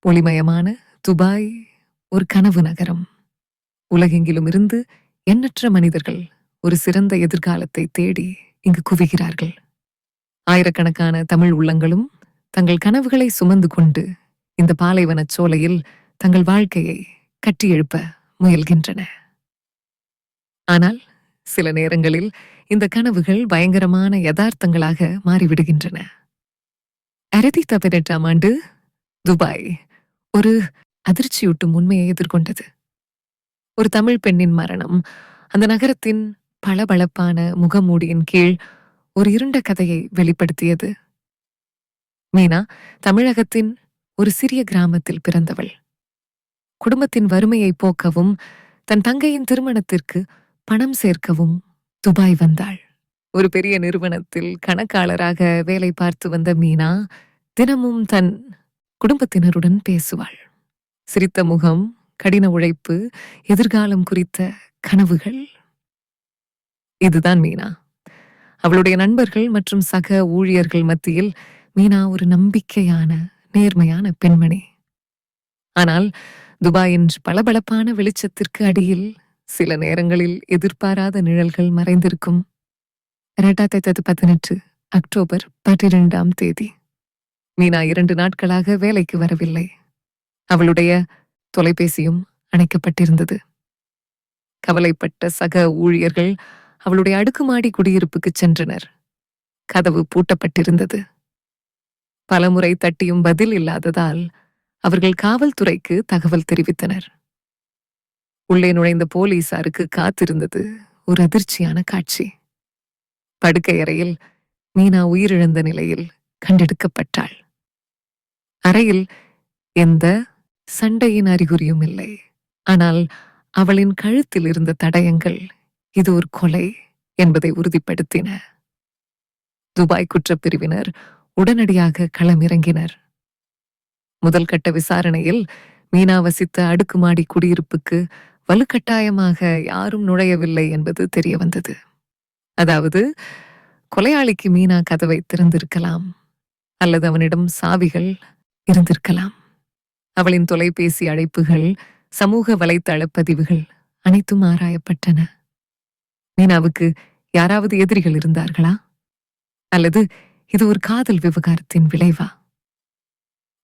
ஒளிமயமான துபாய் ஒரு கனவு நகரம். உலகெங்கிலும் இருந்து எண்ணற்ற மனிதர்கள் ஒரு சிறந்த எதிர்காலத்தை தேடி இங்கு குவிகிறார்கள். ஆயிரக்கணக்கான தமிழ் உள்ளங்களும் தங்கள் கனவுகளை சுமந்து கொண்டு இந்த பாலைவனச் சோலையில் தங்கள் வாழ்க்கையை கட்டியெழுப்ப முயல்கின்றன. ஆனால் சில நேரங்களில் இந்த கனவுகள் பயங்கரமான யதார்த்தங்களாக மாறிவிடுகின்றன. 2018ஆம் ஆண்டு துபாய் ஒரு அதிர்ச்சியூட்டும் உண்மையை எதிர்கொண்டது. ஒரு தமிழ் பெண்ணின் மரணம் அந்த நகரத்தின் பளபளப்பான முகமூடியின் கீழ் ஒரு இருண்ட கதையை வெளிப்படுத்தியது. மீனா தமிழகத்தின் ஒரு சிறிய கிராமத்தில் பிறந்தவள். குடும்பத்தின் வறுமையை போக்கவும் தன் தங்கையின் திருமணத்திற்கு பணம் சேர்க்கவும் துபாய் வந்தாள். ஒரு பெரிய நிறுவனத்தில் கணக்காளராக வேலை பார்த்து வந்த மீனா தினமும் தன் குடும்பத்தினருடன் பேசுவாள். சிரித்த முகம், கடின உழைப்பு, எதிர்காலம் குறித்த கனவுகள். இதுதான் மீனா. அவளுடைய நண்பர்கள் மற்றும் சக ஊழியர்கள் மத்தியில் மீனா ஒரு நம்பிக்கையான, நேர்மையான பெண்மணி. ஆனால் துபாயின் பளபளப்பான வெளிச்சத்திற்கு அடியில் சில நேரங்களில் எதிர்பாராத நிழல்கள் மறைந்திருக்கும். 2018 அக்டோபர் 12ஆம் தேதி மீனா 2 நாட்களாக வேலைக்கு வரவில்லை. அவளுடைய தொலைபேசியும் அணைக்கப்பட்டிருந்தது. கவலைப்பட்ட சக ஊழியர்கள் அவளுடைய அடுக்குமாடி குடியிருப்புக்கு சென்றனர். கதவு பூட்டப்பட்டிருந்தது. பலமுறை தட்டியும் பதில் இல்லாததால் அவர்கள் காவல்துறைக்கு தகவல் தெரிவித்தனர். உள்ளே நுழைந்த போலீசாருக்கு காத்திருந்தது ஒரு அதிர்ச்சியான காட்சி. படுக்கை அறையில் மீனா உயிரிழந்த நிலையில் கண்டெடுக்கப்பட்டாள். அறையில் எந்த சண்டையின் அறிகுறியும் இல்லை. ஆனால் அவளின் கழுத்தில் இருந்த தடயங்கள் இது ஒரு கொலை என்பதை உறுதிப்படுத்தின. துபாய் குற்றப்பிரிவினர் உடனடியாக களமிறங்கினர். முதல் கட்ட விசாரணையில் மீனா வசித்த அடுக்குமாடி குடியிருப்புக்கு வலுக்கட்டாயமாக யாரும் நுழையவில்லை என்பது தெரிய வந்தது. அதாவது கொலையாளிக்கு மீனா கதவை திறந்திருக்கலாம் அல்லது அவனிடம் சாவிகள் இருந்திருக்கலாம். அவளின் தொலைபேசி அழைப்புகள், சமூக வலைத்தள பதிவுகள் அனைத்தும் ஆராயப்பட்டன. மீனாவுக்கு யாராவது எதிரிகள் இருந்தார்களா? அல்லது இது ஒரு காதல் விவகாரத்தின் விளைவா?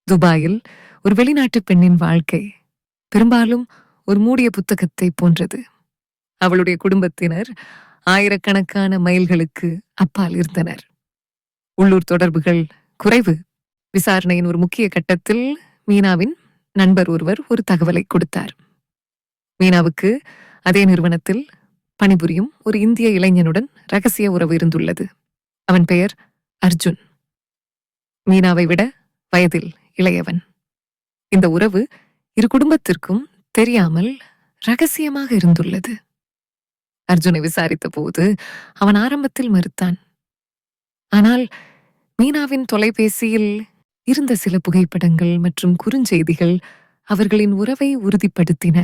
துபாயில் ஒரு வெளிநாட்டு பெண்ணின் வாழ்க்கை பெரும்பாலும் ஒரு மூடிய புத்தகத்தை போன்றது. அவளுடைய குடும்பத்தினர் ஆயிரக்கணக்கான மைல்களுக்கு அப்பால் இருந்தனர். உள்ளூர் தொடர்புகள் குறைவு. விசாரணையின் ஒரு முக்கிய கட்டத்தில் மீனாவின் நண்பர் ஒருவர் ஒரு தகவலை கொடுத்தார். மீனாவுக்கு அதே நிறுவனத்தில் பணிபுரியும் ஒரு இந்திய இளைஞனுடன் ரகசிய உறவு இருந்துள்ளது. அவன் பெயர் அர்ஜுன். மீனாவை விட வயதில் இளையவன். இந்த உறவு இரு குடும்பத்திற்கும் தெரியாமல் ரகசியமாக இருந்துள்ளது. அர்ஜுனை விசாரித்த போது அவன் ஆரம்பத்தில் மறுத்தான். ஆனால் மீனாவின் தொலைபேசியில் இருந்த சில புகைப்படங்கள் மற்றும் குறுஞ்செய்திகள் அவர்களின் உறவை உறுதிப்படுத்தின.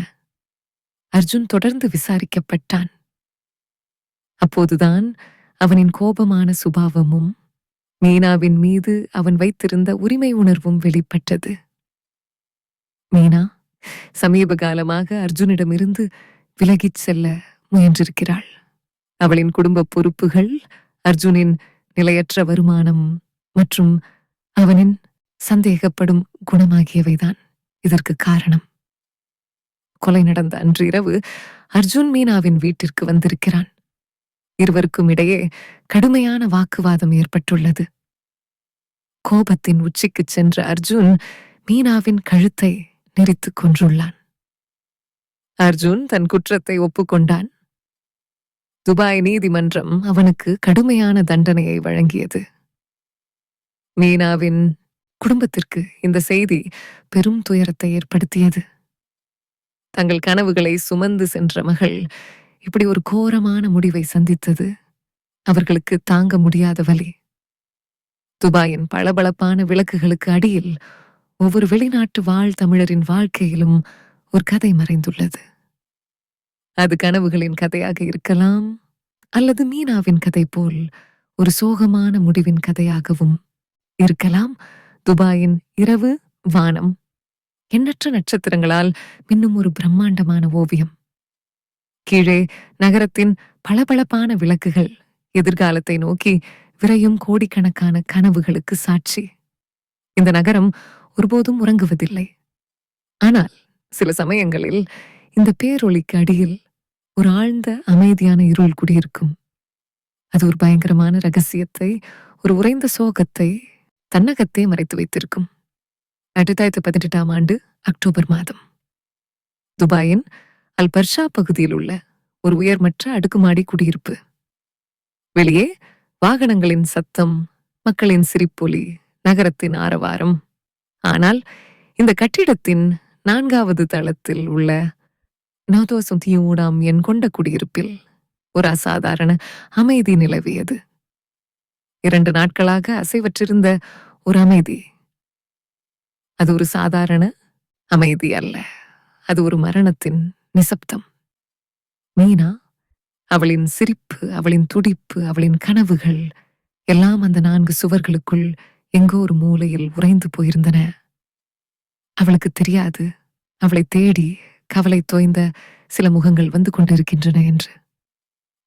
அர்ஜுன் தொடர்ந்து விசாரிக்கப்பட்டான். அப்போதுதான் அவனின் கோபமான சுபாவமும் மீனாவின் மீது அவன் வைத்திருந்த உரிமை உணர்வும் வெளிப்பட்டது. மீனா சமீப காலமாக அர்ஜுனிடமிருந்து விலகிச் செல்ல முயன்றிருக்கிறாள். அவளின் குடும்ப பொறுப்புகள், அர்ஜுனின் நிலையற்ற வருமானம் மற்றும் அவனின் சந்தேகப்படும் குணமாகியவைதான் இதற்கு காரணம். கொலை நடந்த அன்று இரவு அர்ஜுன் மீனாவின் வீட்டிற்கு வந்திருக்கிறான். இருவருக்கும் இடையே கடுமையான வாக்குவாதம் ஏற்பட்டுள்ளது. கோபத்தின் உச்சிக்கு சென்ற அர்ஜுன் மீனாவின் கழுத்தை நெரித்துக் கொன்றுள்ளான். அர்ஜுன் தன் குற்றத்தை ஒப்புக்கொண்டான். துபாய் நீதிமன்றம் அவனுக்கு கடுமையான தண்டனையை வழங்கியது. மீனாவின் குடும்பத்திற்கு இந்த செய்தி பெரும் துயரத்தை ஏற்படுத்தியது. தங்கள் கனவுகளை சுமந்து சென்ற மகள் இப்படி ஒரு கோரமான முடிவை சந்தித்தது அவர்களுக்கு தாங்க முடியாத வலி. துபாயின் பளபளப்பான விளக்குகளுக்கு அடியில் ஒவ்வொரு வெளிநாட்டு வாழ் தமிழரின் வாழ்க்கையிலும் ஒரு கதை மறைந்துள்ளது. அது கனவுகளின் கதையாக இருக்கலாம், அல்லது மீனாவின் கதை போல் ஒரு சோகமான முடிவின் கதையாகவும் இருக்கலாம். துபாயின் இரவு வானம் எண்ணற்ற நட்சத்திரங்களால் மின்னும் ஒரு பிரம்மாண்டமான ஓவியம். கீழே நகரத்தின் பளபளப்பான விளக்குகள் எதிர்காலத்தை நோக்கி விரையும் கோடிக்கணக்கான கனவுகளுக்கு சாட்சி. இந்த நகரம் ஒருபோதும் உறங்குவதில்லை. ஆனால் சில சமயங்களில் இந்த பேரொளிக்கு அடியில் ஒரு ஆழ்ந்த அமைதியான இருள் குடியிருக்கும். அது ஒரு பயங்கரமான ரகசியத்தை, ஒரு உறைந்த சோகத்தை தன்னகத்தே மறைத்து வைத்திருக்கும். 2018ஆம் ஆண்டு அக்டோபர் மாதம் துபாயின் அல் பர்ஷா பகுதியில் உள்ள ஒரு உயர்மற்ற அடுக்குமாடி குடியிருப்பு. வெளியே வாகனங்களின் சத்தம், மக்களின் சிரிப்பொலி, நகரத்தின் ஆரவாரம். ஆனால் இந்த கட்டிடத்தின் 4வது தளத்தில் உள்ள நோதோசுந்தியூடாம் எண் கொண்ட குடியிருப்பில் ஒரு அசாதாரண அமைதி நிலவியது. 2 நாட்களாக அசைவற்றிருந்த ஒரு அமைதி. அது ஒரு சாதாரண அமைதி அல்ல. அது ஒரு மரணத்தின் நிசப்தம். மீனா, அவளின் சிரிப்பு, அவளின் துடிப்பு, அவளின் கனவுகள் எல்லாம் அந்த 4 சுவர்களுக்குள் எங்கோ ஒரு மூலையில் உறைந்து போயிருந்தன. அவளுக்கு தெரியாது, அவளை தேடி கவலை தோய்ந்த சில முகங்கள் வந்து கொண்டிருக்கின்றன என்று.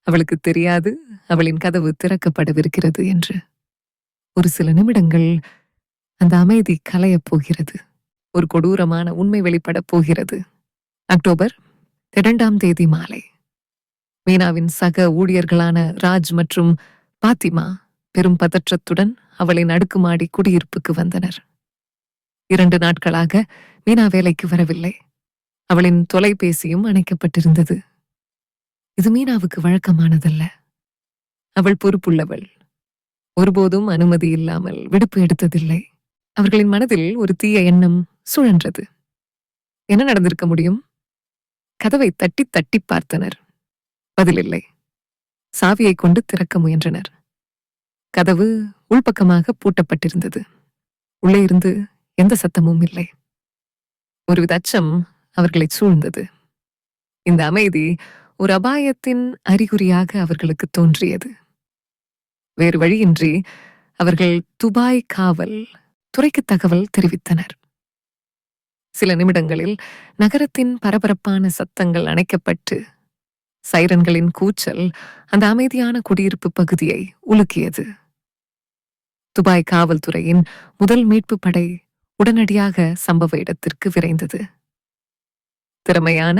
அவளுக்கு தெரியாது, அவளின் கதவு திறக்கப்படவிருக்கிறது என்று. ஒரு சில நிமிடங்கள் அந்த அமைதி கலையப் போகிறது. ஒரு கொடூரமான உண்மை வெளிப்படப் போகிறது. அக்டோபர் 2ஆம் தேதி மாலை மீனாவின் சக ஊழியர்களான ராஜ் மற்றும் பாத்திமா பெரும் பதற்றத்துடன் அவளின் அடுக்குமாடி குடியிருப்புக்கு வந்தனர். 2 நாட்களாக மீனா வேலைக்கு வரவில்லை. அவளின் தொலைபேசியும் அணைக்கப்பட்டிருந்தது. இது மீனாவுக்கு வழக்கமானதல்ல. அவள் பொறுப்புள்ளவள். ஒருபோதும் அனுமதி இல்லாமல் விடுப்பு எடுத்ததில்லை. அவர்களின் மனதில் ஒரு தீய எண்ணம் சுழன்றது. என்ன நடந்திருக்க முடியும்? கதவை தட்டி தட்டி பார்த்தனர். பதிலில்லை. சாவியை கொண்டு திறக்க முயன்றனர். கதவு உள்பக்கமாக பூட்டப்பட்டிருந்தது. உள்ளே இருந்து எந்த சத்தமும் இல்லை. ஒருவித அச்சம் அவர்களை சூழ்ந்தது. இந்த அமைதி ஒரு அபாயத்தின் அறிகுறியாக அவர்களுக்கு தோன்றியது. வேறு வழியின்றி அவர்கள் துபாய் காவல் துறைக்கு தகவல் தெரிவித்தனர். சில நிமிடங்களில் நகரத்தின் பரபரப்பான சத்தங்கள் அணைக்கப்பட்டு சைரன்களின் கூச்சல் அந்த அமைதியான குடியிருப்பு பகுதியை உலுக்கியது. துபாய் காவல்துறையின் முதல் மீட்பு படை உடனடியாக சம்பவ இடத்திற்கு விரைந்தது. திறமையான,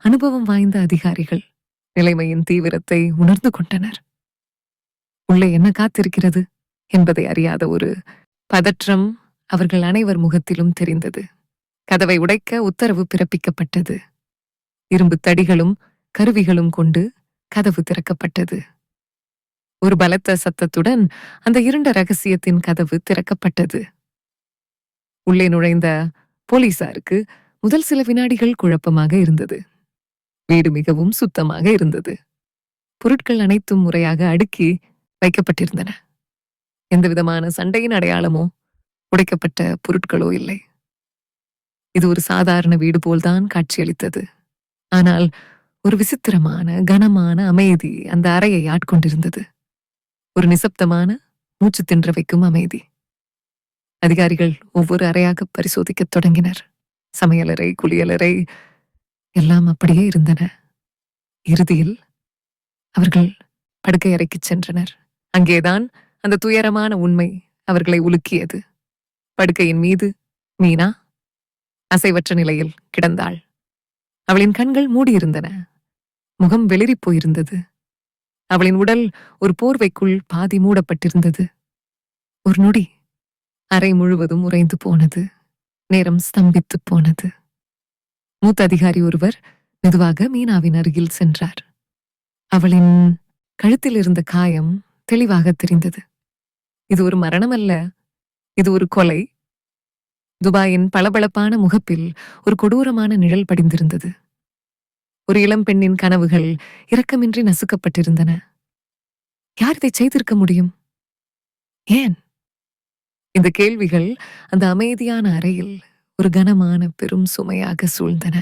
அனுபவம் வாய்ந்த அதிகாரிகள் நிலைமையின் தீவிரத்தை உணர்ந்து கொண்டனர். உள்ளே என்ன காத்திருக்கிறது என்பதை அறியாத ஒரு பதற்றம் அவர்கள் அனைவர் முகத்திலும் தெரிந்தது. கதவை உடைக்க உத்தரவு பிறப்பிக்கப்பட்டது. இரும்பு தடிகளும் கருவிகளும் கொண்டு கதவு திறக்கப்பட்டது. ஒரு பலத்த சத்தத்துடன் அந்த இருண்ட ரகசியத்தின் கதவு திறக்கப்பட்டது. உள்ளே நுழைந்த போலீசாருக்கு முதல் சில வினாடிகள் குழப்பமாக இருந்தது. வீடு மிகவும் சுத்தமாக இருந்தது. பொருட்கள் அனைத்தும் முறையாக அடுக்கி வைக்கப்பட்டிருந்தன. எந்தவிதமான சண்டையின் அடையாளமோ உடைக்கப்பட்ட பொருட்களோ இல்லை. இது ஒரு சாதாரண வீடு போல்தான் காட்சியளித்தது. ஆனால் ஒரு விசித்திரமான, கனமான அமைதி அந்த அறையை ஆட்கொண்டிருந்தது. ஒரு நிசப்தமான, மூச்சு தின்ற வைக்கும் அமைதி. அதிகாரிகள் ஒவ்வொரு அறையாக பரிசோதிக்கத் தொடங்கினர். சமையலறை, குளியலறை எல்லாம் அப்படியே இருந்தன. இறுதியில் அவர்கள் படுக்கை அறைக்குச் சென்றனர். அங்கேதான் அந்த துயரமான உண்மை அவர்களை உலுக்கியது. படுக்கையின் மீது மீனா அசைவற்ற நிலையில் கிடந்தாள். அவளின் கண்கள் மூடியிருந்தன. முகம் வெளிறிப் போயிருந்தது. அவளின் உடல் ஒரு போர்வைக்குள் பாதி மூடப்பட்டிருந்தது. ஒரு நொடி அறை முழுவதும் உறைந்து போனது. நேரம் ஸ்தம்பித்து போனது. மூத்த அதிகாரி ஒருவர் மெதுவாக மீனாவின் அருகில் சென்றார். அவளின் கழுத்தில் இருந்த காயம் தெளிவாக தெரிந்தது. இது ஒரு மரணம் அல்ல, இது ஒரு கொலை. துபாயின் பளபளப்பான முகப்பில் ஒரு கொடூரமான நிழல் படிந்திருந்தது. ஒரு இளம் பெண்ணின் கனவுகள் இரக்கமின்றி நசுக்கப்பட்டிருந்தன. யார் இதை செய்திருக்க முடியும்? ஏன்? இந்த கேள்விகள் அந்த அமைதியான அறையில் ஒரு கனமான பெரும் சுமையாக சூழ்ந்தன.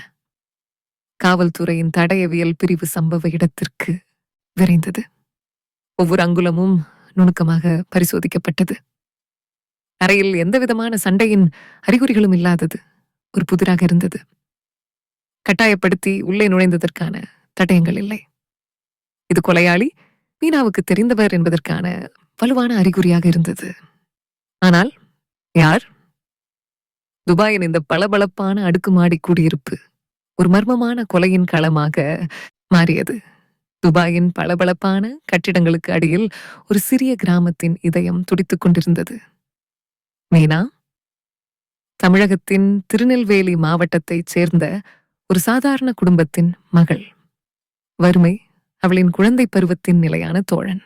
காவல்துறையின் தடயவியல் பிரிவு சம்பவ இடத்திற்கு விரைந்தது. ஒவ்வொரு அங்குலமும் நுணுக்கமாக பரிசோதிக்கப்பட்டது. அறையில் எந்தவிதமான சண்டையின் அறிகுறிகளும் இல்லாதது. ஒரு புதிராக இருந்தது. கட்டாயப்படுத்தி உள்ளே நுழைந்ததற்கான தடயங்கள் இல்லை. இது கொலையாளி மீனாவுக்கு தெரிந்தவர் என்பதற்கான வலுவான அறிகுறியாக இருந்தது. ஆனால் யார்? துபாயின் இந்த பளபளப்பான அடுக்குமாடி குடியிருப்பு ஒரு மர்மமான கொலையின் களமாக மாறியது. துபாயின் பளபளப்பான கட்டிடங்களுக்கு அடியில் ஒரு சிறிய கிராமத்தின் இதயம் துடித்துக் கொண்டிருந்தது. மீனா தமிழகத்தின் திருநெல்வேலி மாவட்டத்தைச் சேர்ந்த ஒரு சாதாரண குடும்பத்தின் மகள். வறுமை அவளின் குழந்தை பருவத்தின் நிலையான தோழன்.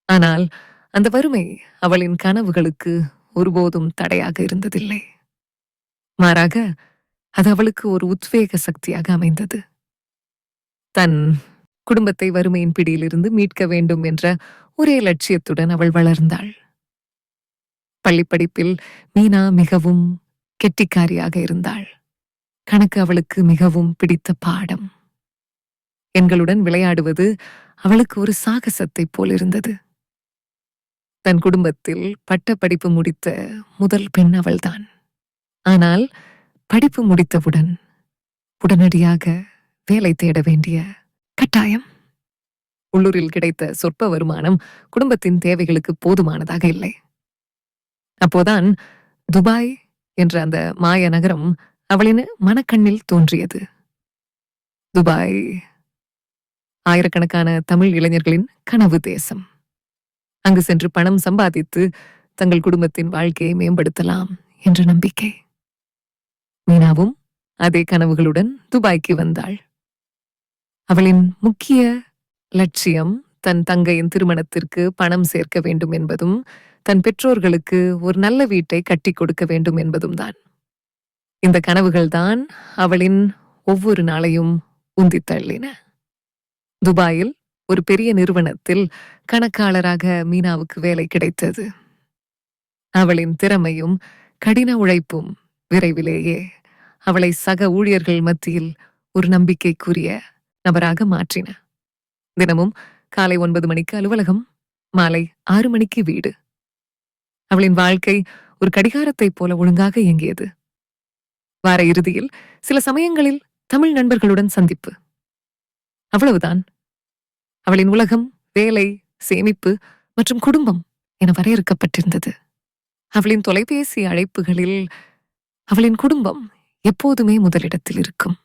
ஆனால் அந்த வறுமை அவளின் கனவுகளுக்கு ஒருபோதும் தடையாக இருந்ததில்லை. மாறாக அது அவளுக்கு ஒரு உத்வேக சக்தியாக அமைந்தது. தன் குடும்பத்தை வறுமையின் பிடியிலிருந்து மீட்க வேண்டும் என்ற ஒரே லட்சியத்துடன் அவள் வளர்ந்தாள். பள்ளிப்படிப்பில் மீனா மிகவும் கெட்டிக்காரியாக இருந்தாள். கணக்கு அவளுக்கு மிகவும் பிடித்த பாடம். எண்களுடன் விளையாடுவது அவளுக்கு ஒரு சாகசத்தைப் போல் இருந்தது. தன் குடும்பத்தில் பட்ட படிப்பு முடித்த முதல் பெண் அவள்தான். ஆனால் படிப்பு முடித்தவுடன் உடனடியாக வேலை தேட வேண்டிய கட்டாயம். உள்ளூரில் கிடைத்த சொற்ப வருமானம் குடும்பத்தின் தேவைகளுக்கு போதுமானதாக இல்லை. அப்போதான் துபாய் என்ற அந்த மாய நகரம் அவளின் மனக்கண்ணில் தோன்றியது. துபாய் ஆயிரக்கணக்கான தமிழ் இளைஞர்களின் கனவு தேசம். அங்கு சென்று பணம் சம்பாதித்து தங்கள் குடும்பத்தின் வாழ்க்கையை மேம்படுத்தலாம் என்ற நம்பிக்கை. மீனாவும் அதே கனவுகளுடன் துபாய்க்கு வந்தாள். அவளின் முக்கிய லட்சியம் தன் தங்கையின் திருமணத்திற்கு பணம் சேர்க்க வேண்டும் என்பதும் தன் பெற்றோர்களுக்கு ஒரு நல்ல வீட்டை கட்டி கொடுக்க வேண்டும் என்பதும் தான். இந்த கனவுகள்தான் அவளின் ஒவ்வொரு நாளையும் உந்தித் தள்ளின. துபாயில் ஒரு பெரிய நிறுவனத்தில் கணக்காளராக மீனாவுக்கு வேலை கிடைத்தது. அவளின் திறமையும் கடின உழைப்பும் விரைவிலேயே அவளை சக ஊழியர்கள் மத்தியில் ஒரு நம்பிக்கைக்குரிய நபராக மாற்றின. தினமும் காலை 9 மணிக்கு அலுவலகம், மாலை 6 மணிக்கு வீடு. அவளின் வாழ்க்கை ஒரு கடிகாரத்தைப் போல ஒழுங்காக இயங்கியது. வார இறுதியில் சில சமயங்களில் தமிழ் நண்பர்களுடன் சந்திப்பு. அவ்வளவுதான். அவளின் உலகம் வேலை, சேமிப்பு மற்றும் குடும்பம் என வரையறுக்கப்பட்டிருந்தது. அவளின் தொலைபேசி அழைப்புகளில் அவளின் குடும்பம் எப்போதுமே முதலிடத்தில் இருக்கும்.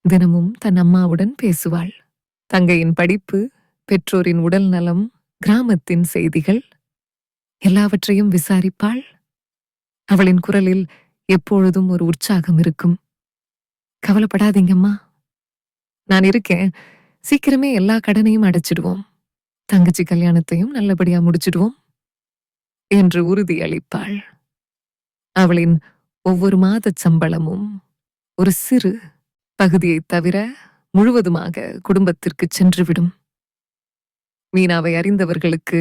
தினமும் தன் அம்மாவுடன் பேசுவாள். தங்கையின் படிப்பு, பெற்றோரின் உடல் நலம், கிராமத்தின் செய்திகள் எல்லாவற்றையும் விசாரிப்பாள். அவளின் குரலில் எப்பொழுதும் ஒரு உற்சாகம் இருக்கும். கவலைப்படாதீங்கம்மா, நான் இருக்கேன். சீக்கிரமே எல்லா கடனையும் அடைச்சிடுவோம். தங்கச்சி கல்யாணத்தையும் நல்லபடியா முடிச்சிடுவோம் என்று உறுதி அளிப்பாள். அவளின் ஒவ்வொரு மாத சம்பளமும் ஒரு சிறு பகுதியை தவிர முழுவதுமாக குடும்பத்திற்கு சென்றுவிடும். மீனாவை அறிந்தவர்களுக்கு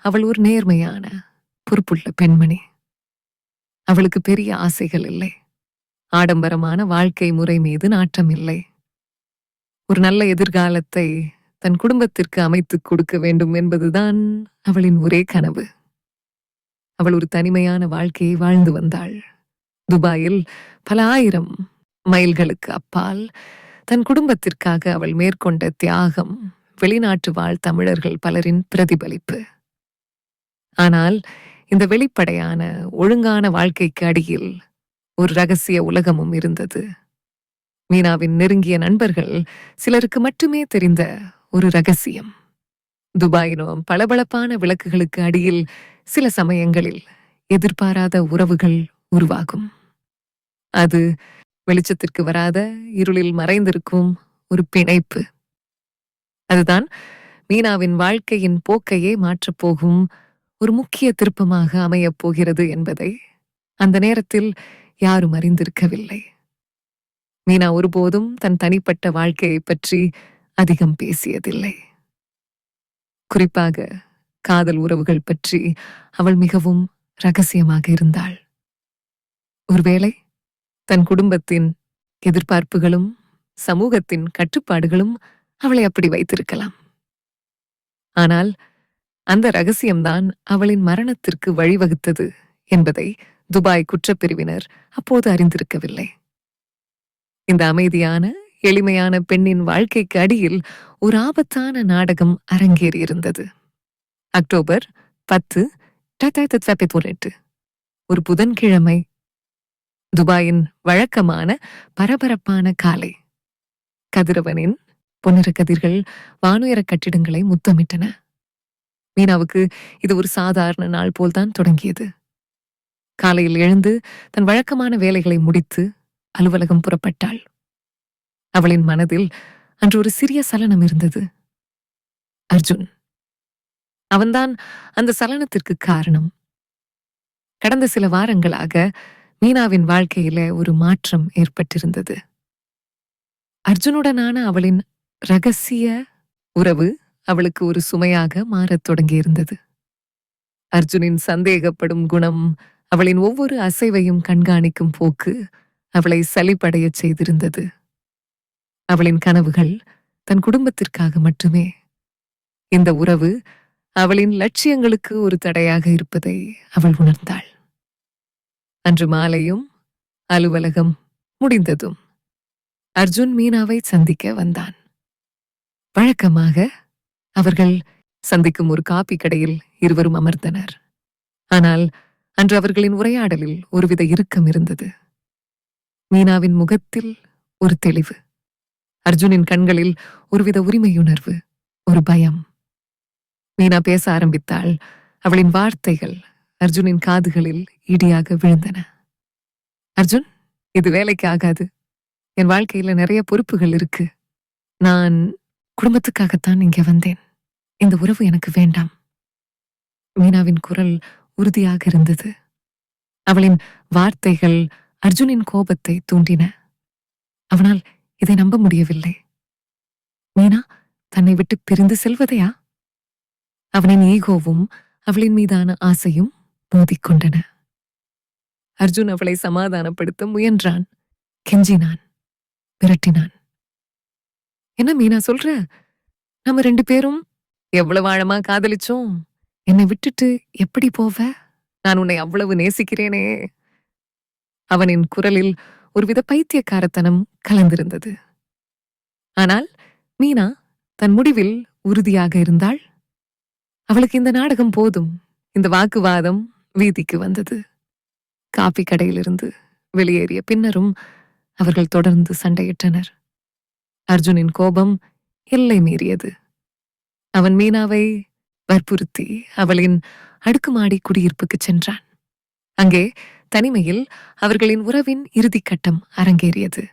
அவள் ஒரு நேர்மையான, பொறுப்புள்ள பெண்மணி. அவளுக்கு பெரிய ஆசைகள் இல்லை. ஆடம்பரமான வாழ்க்கை முறை மீது நாட்டம் இல்லை. ஒரு நல்ல எதிர்காலத்தை தன் குடும்பத்திற்கு அமைத்துக் கொடுக்க வேண்டும் என்பதுதான் அவளின் ஒரே கனவு. அவள் ஒரு தனிமையான வாழ்க்கையை வாழ்ந்து வந்தாள். துபாயில் பல ஆயிரம் மைல்களுக்கு அப்பால் தன் குடும்பத்திற்காக அவள் மேற்கொண்ட தியாகம் வெளிநாட்டு வாழ் தமிழர்கள் பலரின் பிரதிபலிப்பு. ஆனால் இந்த வெளிப்படையான ஒழுங்கான வாழ்க்கைக்கு அடியில் ஒரு ரகசிய உலகமும் இருந்தது. மீனாவின் நெருங்கிய நண்பர்கள் சிலருக்கு மட்டுமே தெரிந்த ஒரு ரகசியம். துபாயினும் பளபளப்பான விளக்குகளுக்கு அடியில் சில சமயங்களில் எதிர்பாராத உறவுகள் உருவாகும். அது வெளிச்சத்திற்கு வராத இருளில் மறைந்திருக்கும் ஒரு பிணைப்பு. அதுதான் மீனாவின் வாழ்க்கையின் போக்கையே மாற்றப்போகும் ஒரு முக்கிய திருப்பமாக அமையப் போகிறது என்பதை அந்த நேரத்தில் யாரும் அறிந்திருக்கவில்லை. மீனா ஒருபோதும் தன் தனிப்பட்ட வாழ்க்கையை பற்றி அதிகம் பேசியதில்லை. குறிப்பாக காதல் உறவுகள் பற்றி அவள் மிகவும் ரகசியமாக இருந்தாள். ஒருவேளை தன் குடும்பத்தின் எதிர்பார்ப்புகளும் சமூகத்தின் கட்டுப்பாடுகளும் அவளை அப்படி வைத்திருக்கலாம். ஆனால் அந்த ரகசியம்தான் அவளின் மரணத்திற்கு வழிவகுத்தது என்பதை துபாய் குற்றப்பிரிவினர் அப்போது அறிந்திருக்கவில்லை. இந்த அமைதியான, எளிமையான பெண்ணின் வாழ்க்கைக்கு அடியில் ஒரு ஆபத்தான நாடகம் அரங்கேறியிருந்தது. அக்டோபர் 10, 2018 ஒரு புதன்கிழமை. துபாயின் வழக்கமான பரபரப்பான காலை. கதிரவனின் பொன்னிற கதிர்கள் வானுயர கட்டிடங்களை முத்தமிட்டன. மீனாவுக்கு இது ஒரு சாதாரண நாள் போல்தான் தொடங்கியது. காலையில் எழுந்து தன் வழக்கமான வேலைகளை முடித்து அலுவலகம் புறப்பட்டாள். அவளின் மனதில் அன்று ஒரு சிறிய சலனம் இருந்தது. அர்ஜுன். அவன்தான் அந்த சலனத்திற்கு காரணம். கடந்த சில வாரங்களாக மீனாவின் வாழ்க்கையில ஒரு மாற்றம் ஏற்பட்டிருந்தது. அர்ஜுனுடனான அவளின் ரகசிய உறவு அவளுக்கு ஒரு சுமையாக மாறத் தொடங்கியிருந்தது. அர்ஜுனின் சந்தேகப்படும் குணம், அவளின் ஒவ்வொரு அசைவையும் கண்காணிக்கும் போக்கு அவளை சலிப்படையச் செய்திருந்தது. அவளின் கனவுகள் தன் குடும்பத்திற்காக மட்டுமே. இந்த உறவு அவளின் லட்சியங்களுக்கு ஒரு தடையாக இருப்பதை அவள் உணர்ந்தாள். அன்று மாலையும் அலுவலகம் முடிந்ததும் அர்ஜுன் மீனாவை சந்திக்க வந்தான். வழக்கமாக அவர்கள் சந்திக்கும் ஒரு காபி கடையில் இருவரும் அமர்ந்தனர். ஆனால் அன்று அவர்களின் உரையாடலில் ஒருவித இறுக்கம் இருந்தது. மீனாவின் முகத்தில் ஒரு தெளிவு, அர்ஜுனின் கண்களில் ஒருவித உரிமையுணர்வு, ஒரு பயம். மீனா பேச ஆரம்பித்தாள். அவளின் வார்த்தைகள் அர்ஜுனின் காதுகளில் இடியாக விழுந்தன. அர்ஜுன், இது வேலைக்கு ஆகாது. என் வாழ்க்கையில நிறைய பொறுப்புகள் இருக்கு. நான் குடும்பத்துக்காகத்தான் இங்க வந்தேன். இந்த உறவு எனக்கு வேண்டாம். மீனாவின் குரல் உறுதியாக இருந்தது. அவளின் வார்த்தைகள் அர்ஜுனின் கோபத்தை தூண்டின. அவனால் இதை நம்ப முடியவில்லை. மீனா தன்னை விட்டு பிரிந்து செல்வதையா? அவனின் ஈகோவும் அவளின் மீதான ஆசையும் மோதிக்கொண்டன. அர்ஜுன் அவளை சமாதானப்படுத்த முயன்றான், கெஞ்சினான், மிரட்டினான். என்ன மீனா சொல்ற? நம்ம 2 பேரும் எவ்வளவு ஆழமா காதலிச்சோம். என்னை விட்டுட்டு எப்படி போவ? நான் உன்னை அவ்வளவு நேசிக்கிறேனே. அவனின் குரலில் ஒருவித பைத்தியக்காரத்தனம் கலந்திருந்தது. ஆனால் மீனா தன் முடிவில் உறுதியாக இருந்தாள். அவளுக்கு இந்த நாடகம் போதும். இந்த வாக்குவாதம் வீதிக்கு வந்தது. காபி கடையிலிருந்து வெளியேறிய பின்னரும் அவர்கள் தொடர்ந்து சண்டையிட்டனர். அர்ஜுனின் கோபம் எல்லை மீறியது. அவன் மீனாவை வற்புறுத்தி அவளின் அடுக்குமாடி குடியிருப்புக்கு சென்றான். அங்கே தனிமையில் அவர்களின் உறவின் இறுதிக்கட்டம் அரங்கேறியது.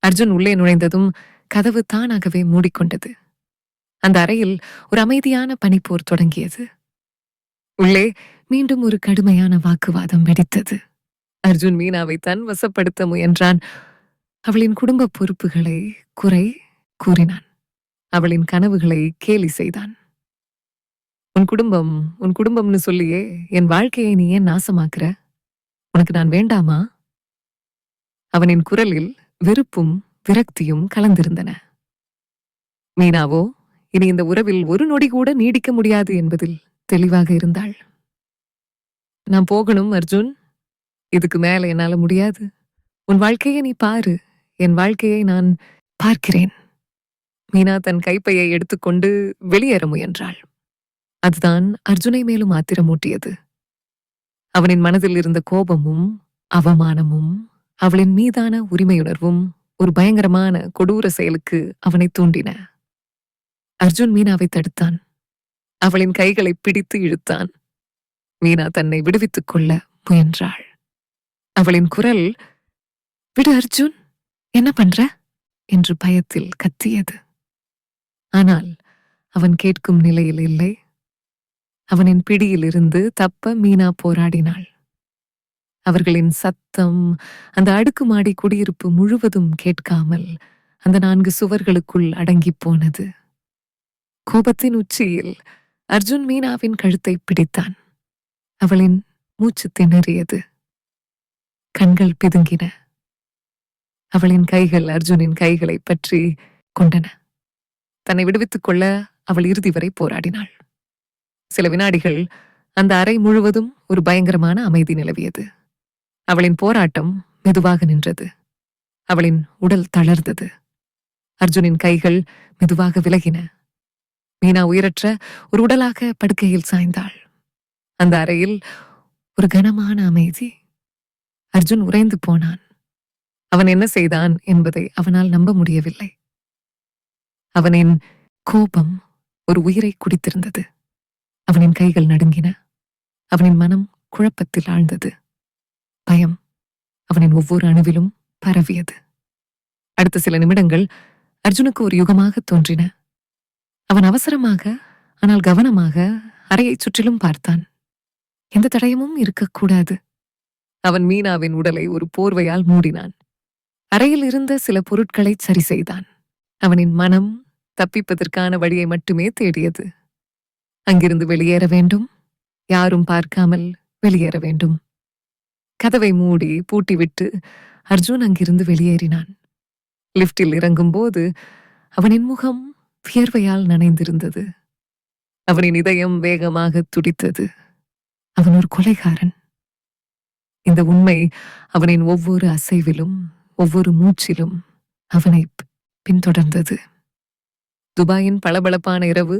அர்ஜுன் உள்ளே நுழைந்ததும் கதவு தானாகவே மூடிக்கொண்டது. அந்த அறையில் ஒரு அமைதியான பனிப்போர் தொடங்கியது. உள்ளே மீண்டும் ஒரு கடுமையான வாக்குவாதம் வெடித்தது. அர்ஜுன் மீனாவை தன் வசப்படுத்த முயன்றான். அவளின் குடும்ப பொறுப்புகளை குறை கூறினான். அவளின் கனவுகளை கேலி செய்தான். உன் குடும்பம்னு சொல்லியே என் வாழ்க்கையை நீ ஏன் நாசமாக்குற? உனக்கு நான் வேண்டாமா? அவனின் குரலில் வெறுப்பும் விரக்தியும் கலந்திருந்தன. மீனாவோ இனி இந்த உறவில் ஒரு நொடி கூட நீடிக்க முடியாது என்பதில் தெளிவாக இருந்தாள். நான் போகணும் அர்ஜுன். இதுக்கு மேல என்னால முடியாது. உன் வாழ்க்கையை நீ பாரு. என் வாழ்க்கையை நான் பார்க்கிறேன். மீனா தன் கைப்பையை எடுத்துக்கொண்டு வெளியேற முயன்றாள். அதுதான் அர்ஜுனை மேலும் ஆத்திரமூட்டியது. அவனின் மனதில் இருந்த கோபமும் அவமானமும் அவளின் மீதான உரிமையுணர்வும் ஒரு பயங்கரமான கொடூர செயலுக்கு அவனை தூண்டின. அர்ஜுன் மீனாவை தடுத்தான். அவளின் கைகளை பிடித்து இழுத்தான். மீனா தன்னை விடுவித்துக் கொள்ள முயன்றாள். அவளின் குரல், விடு அர்ஜுன், என்ன பண்ற என்று பயத்தில் கத்தியது. ஆனால் அவன் கேட்கும் நிலையில் இல்லை. அவனின் பிடியிலிருந்து தப்ப மீனா போராடினாள். அவர்களின் சத்தம் அந்த அடுக்குமாடி குடியிருப்பு முழுவதும் கேட்காமல் அந்த 4 சுவர்களுக்குள் அடங்கிப் போனது. கோபத்தின் உச்சியில் அர்ஜுன் மீனாவின் கழுத்தை பிடித்தான். அவளின் மூச்சு திணறியது. கண்கள் பிதுங்கின. அவளின் கைகள் அர்ஜுனின் கைகளை பற்றி கொண்டன. தன்னை விடுவித்துக் கொள்ள அவள் இறுதி வரை போராடினாள். சில வினாடிகள் அந்த அறை முழுவதும் ஒரு பயங்கரமான அமைதி நிலவியது. அவளின் போராட்டம் மெதுவாக நின்றது. அவளின் உடல் தளர்ந்தது. அர்ஜுனின் கைகள் மெதுவாக விலகின. மீனா உயிரற்ற ஒரு உடலாக படுக்கையில் சாய்ந்தாள். அந்த அறையில் ஒரு கனமான அமைதி. அர்ஜுன் உறைந்து போனான். அவன் என்ன செய்தான் என்பதை அவனால் நம்ப முடியவில்லை. அவனின் கோபம் ஒரு உயிரை குடித்திருந்தது. அவனின் கைகள் நடுங்கின. அவனின் மனம் குழப்பத்தில் ஆழ்ந்தது. பயம் அவனின் ஒவ்வொரு அணுவிலும் பரவியது. அடுத்த சில நிமிடங்கள் அர்ஜுனுக்கு ஒரு யுகமாக தோன்றின. அவன் அவசரமாக ஆனால் கவனமாக அறையைச் சுற்றிலும் பார்த்தான். எந்த தடயமும் இருக்கக்கூடாது. அவன் மீனாவின் உடலை ஒரு போர்வையால் மூடினான். அறையில் இருந்த சில பொருட்களை சரி செய்தான். அவனின் மனம் தப்பிப்பதற்கான வழியை மட்டுமே தேடியது. அங்கிருந்து வெளியேற வேண்டும். யாரும் பார்க்காமல் வெளியேற வேண்டும். கதவை மூடி பூட்டிவிட்டு அர்ஜுன் அங்கிருந்து வெளியேறினான். லிப்டில் இறங்கும்போது அவனின் முகம் வியர்வையால் நனைந்திருந்தது. அவனின் இதயம் வேகமாக துடித்தது. அவன் ஒரு கொலைகாரன். இந்த உண்மை அவனின் ஒவ்வொரு அசைவிலும் ஒவ்வொரு மூச்சிலும் அவனை பின்தொடர்ந்தது. துபாயின் பளபளப்பான இரவு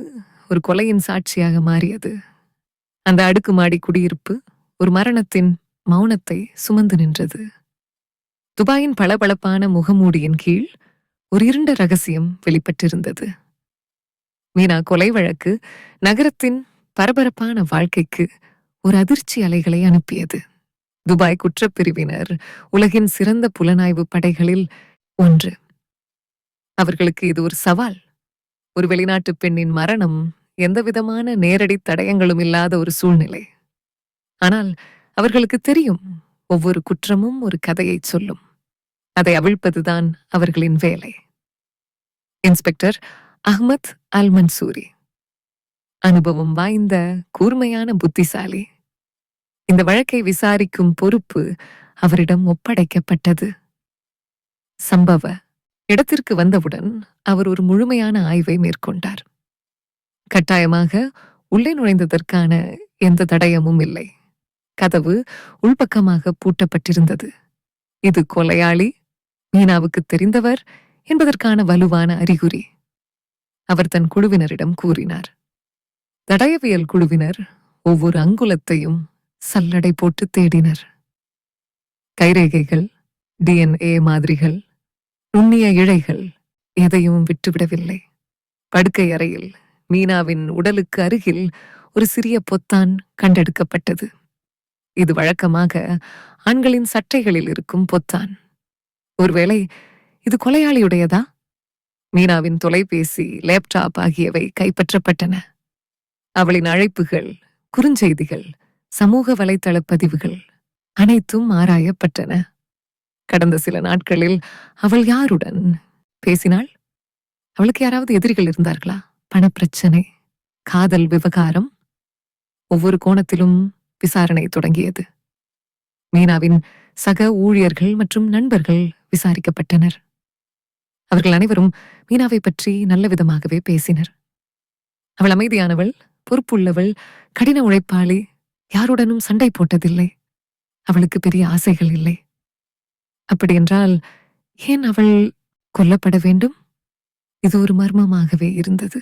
ஒரு கொலையின் சாட்சியாக மாறியது. அந்த அடுக்குமாடி குடியிருப்பு ஒரு மரணத்தின் மௌனத்தை சுமந்து நின்றது. துபாயின் பளபளப்பான முகமூடியின் கீழ் ஒரு இருண்ட ரகசியம் வெளிப்பட்டிருந்தது. மீனா கொலை வழக்கு நகரத்தின் பரபரப்பான வாழ்க்கைக்கு ஒரு அதிர்ச்சி அலைகளை அனுப்பியது. துபாய் குற்றப்பிரிவினர் உலகின் சிறந்த புலனாய்வு படைகளில் ஒன்று. அவர்களுக்கு இது ஒரு சவால். ஒரு வெளிநாட்டு பெண்ணின் மரணம் எந்தவிதமான நேரடி தடயங்களும் இல்லாத ஒரு சூழ்நிலை. ஆனால் அவர்களுக்கு தெரியும், ஒவ்வொரு குற்றமும் ஒரு கதையை சொல்லும். அதை அவிழ்ப்பதுதான் அவர்களின் வேலை. இன்ஸ்பெக்டர் அஹ்மத் அல் மன்சூரி அனுபவம் வாய்ந்த கூர்மையான புத்திசாலி. இந்த வழக்கை விசாரிக்கும் பொறுப்பு அவரிடம் ஒப்படைக்கப்பட்டது. சம்பவ இடத்திற்கு வந்தவுடன் அவர் ஒரு முழுமையான ஆய்வை மேற்கொண்டார். கட்டாயமாக உள்ளே நுழைந்ததற்கான எந்த தடயமும் இல்லை. கதவு உள்பக்கமாக பூட்டப்பட்டிருந்தது. இது கொலையாளி மீனாவுக்கு தெரிந்தவர் என்பதற்கான வலுவான அறிகுறி. அவர் தன் குழுவினரிடம் கூறினார். தடயவியல் குழுவினர் ஒவ்வொரு அங்குலத்தையும் சல்லடை போட்டு தேடினர். கைரேகைகள், DNA மாதிரிகள், நுண்ணிய இழைகள் எதையும் விட்டுவிடவில்லை. படுக்கை அறையில் மீனாவின் உடலுக்கு அருகில் ஒரு சிறிய பொத்தான் கண்டெடுக்கப்பட்டது. இது வழக்கமாக ஆண்களின் சட்டைகளில் இருக்கும் பொத்தான். ஒருவேளை இது கொலையாளியுடையதா? மீனாவின் தொலைபேசி, லேப்டாப் ஆகியவை கைப்பற்றப்பட்டன. அவளின் அழைப்புகள், குறுஞ்செய்திகள், சமூக வலைத்தள பதிவுகள் அனைத்தும் ஆராயப்பட்டன. கடந்த சில நாட்களில் அவள் யாருடன் பேசினாள்? அவளுக்கு யாராவது எதிரிகள் இருந்தார்களா? பணப்பிரச்சனை, காதல் விவகாரம்? ஒவ்வொரு கோணத்திலும் விசாரணை தொடங்கியது. மீனாவின் சக ஊழியர்கள் மற்றும் நண்பர்கள் விசாரிக்கப்பட்டனர். அவர்கள் அனைவரும் மீனாவை பற்றி நல்ல விதமாகவே பேசினர். அவள் அமைதியானவள், பொறுப்புள்ளவள், கடின உழைப்பாளி, யாருடனும் சண்டை போட்டதில்லை. அவளுக்கு பெரிய ஆசைகள் இல்லை. அப்படியென்றால் ஏன் அவள் கொல்லப்பட வேண்டும்? இது ஒரு மர்மமாகவே இருந்தது.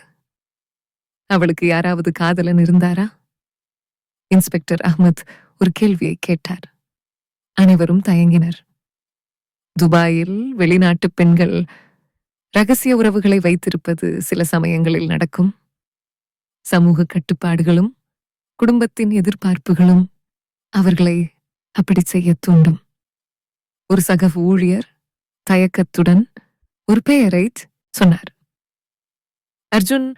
அவளுக்கு யாராவது காதலன் இருந்தாரா? இன்ஸ்பெக்டர் அஹ்மத் ஒரு கேள்வியை கேட்டார். அனைவரும் தயங்கினர். துபாயில் வெளிநாட்டு பெண்கள் ரகசிய உறவுகளை வைத்திருப்பது சில சமயங்களில் நடக்கும். சமூக கட்டுப்பாடுகளும் குடும்பத்தின் எதிர்பார்ப்புகளும் அவர்களை அப்படி செய்ய தூண்டும். ஒரு சக ஊழியர் தயக்கத்துடன் ஒரு பெயரை சொன்னார். அர்ஜுன்,